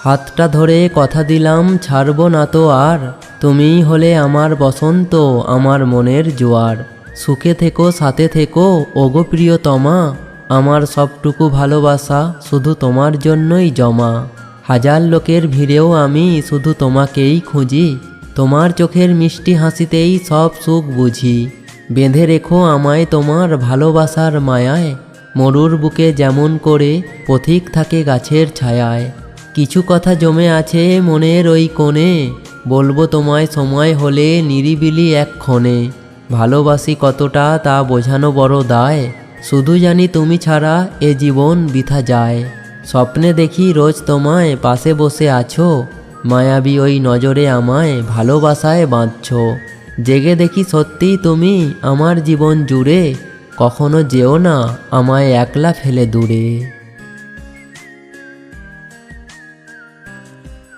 হাতটা ধরে কথা দিলাম ছাড়ব না তো আর, তুমিই হলে আমার বসন্ত, আমার মনের জোয়ার। সুখে থেকো সাথে থেকো ওগো প্রিয়তমা, আমার সবটুকু ভালোবাসা শুধু তোমার জন্যই জমা। হাজার লোকের ভিড়েও আমি শুধু তোমাকেই খুঁজি, তোমার চোখের মিষ্টি হাসিতেই সব সুখ বুঝি। বেঁধে রেখো আমায় তোমার ভালোবাসার মায়ায়, মরুর বুকে যেমন করে পথিক থাকে গাছের ছায়ায়। কিছু কথা জমে আছে মনের ওই কোণে, বলবো তোমায় সময় হলে নিরিবিলি এক্ষণে। ভালোবাসি কতটা তা বোঝানো বড় দায়, শুধু জানি তুমি ছাড়া এ জীবন বৃথা যায়। স্বপ্নে দেখি রোজ তোমায় পাশে বসে আছো, মায়াবী ওই নজরে আমায় ভালোবাসায় বাঁধছ। জেগে দেখি সত্যি তুমি আমার জীবন জুড়ে, কখনো যেও না আমায় একলা ফেলে দূরে।